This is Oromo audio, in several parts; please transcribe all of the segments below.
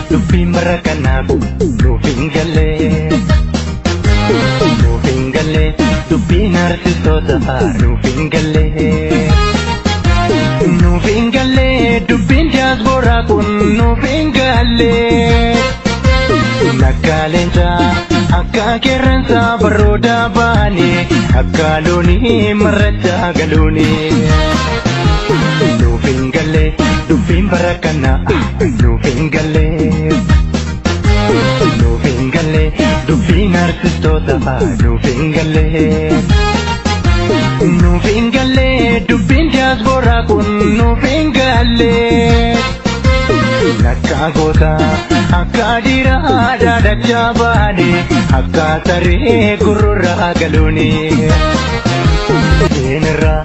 dubbiin bara kanaaf nuuf hin galle. Nuuf hin galle dubbiin artistoota nuuf hin galle. Nuuf hin galle dubbiin diasporaa kun nuuf hin galle. Nakkaaleensa akka qeerransa barooda baane akka loonii marracha galuuni. Nuuf hin galle dubbiin bara kana nuuf hin galle. Nuuf hin galle dubbiin artistoota nuuf hin galle. Nuuf hin galle dubbiin diasporaa kun nuuf hin galle. Nakka goota akka dhiiraa daadachaa baane akka saree gurra galuuni. Seenirraa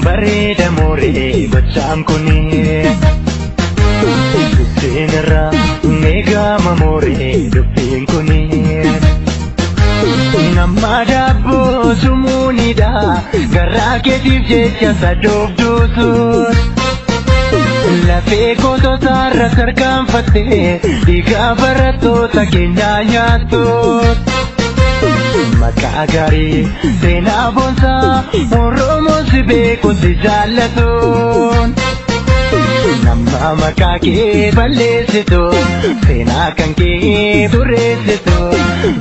bareeda mooree gochaan kuni. Seenirraa eegama mooree dubbiin kuni. Nama daabboo sumuunidha garaa keetiif jecha sadooftuusuun. Lafee gootota irra sarkaanfattee dhiiga barattoota keenyaa nyaattuut. Maqaa gaarii seenaa boonsaa Oromoon si beeku si jaallatuun. Nama maqaa kee balleessitu seenaa kan kee xureessitu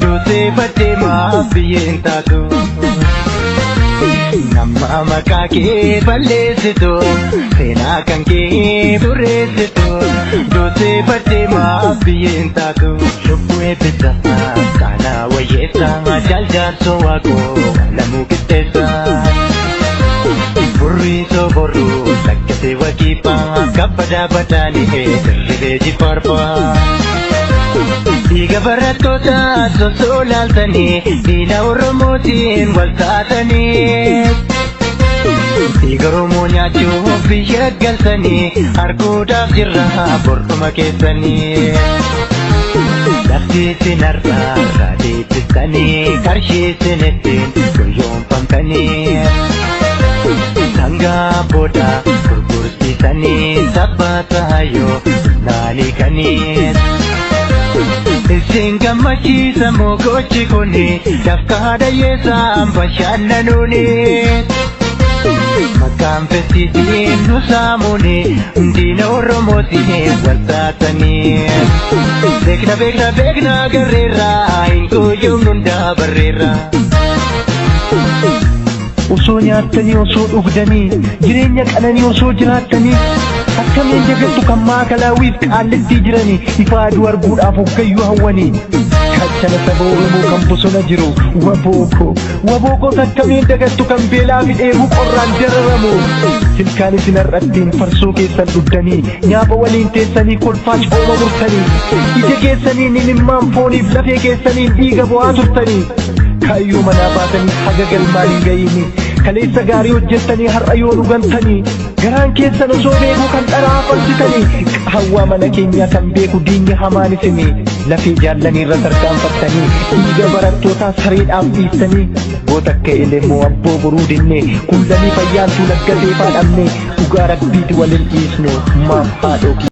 duutee baddee maaf biyyeen taatu. Nama maqaa kee balleessitu seenaa kan kee xureessitu duutee baddee maaf biyyeen taatu. Lubbuu eebbisa kana wayyeessa jaaljaarsoo waaqoo lamuu qixxeessa. Burrii soborruu lakkatee wakiifaa kabbadaa badaanii sirriilee jifaarfaa. Dhiiga barattoota sosoo laaltanii diina Oromootiin wal taatanii. Dhiiga Oromoo nyaachuuf biyya galtanii arguudhaaf jirra bortuma keessanii. Lafti isin har'aa deebistanii qarshii isin ittiin guyyoomfamtanii. Sangaa booda gurgursiisanii sabbata yoo naanikanii. Isin gammachiisa mogochi kuni dafkaa dhayyeessaan bashannanuuni. Maqaan festiitiin nu saamuuni diina Oromootiin wal taatanii. Beekna garreerraa hin guyyuun hundaa barreerraa. Osoo nyaattanii osoo dhugdanii jireenya qananii osoo jiraattanii akkamiin jagattu kan maakalaawwiif qaallittii jiranii ifa aduu arguudhaaf hoggayyuu hawwanii. Kachana saba Oromoo kan bosona jiru wabookoo akkamiin dagattu kan beelaa fi dheebuu qorraan dararamu. Silkaan isin har'attiin farsoo keessan dhuddanii nyaapa waliin teessanii kolfaa cooma murtanii. Ija keessaniin imimmaan fooniif lafee keessaniin dhiiga bo'aa turtanii. Kaayyoo manaa baatanii haga galmaan hin ga'iini. Kaleessa gaarii hojjettanii har'a yoo dhugantanii. Garaan keessan osoo beeku kan dharaa farsitanii. Hawwaa mana keenyaa kan beeku diinni hamaan isinii. Lafee jaallanii irra tarkaanfattanii dhiiga barattootaa sareedhaaf dhiistanii. Goota akka elemoo abboo boruu dinnee kullanii fayyaantuu laggatee faadhamne dhugaa rabbiiti waliin dhiisnu maaf haadhoo.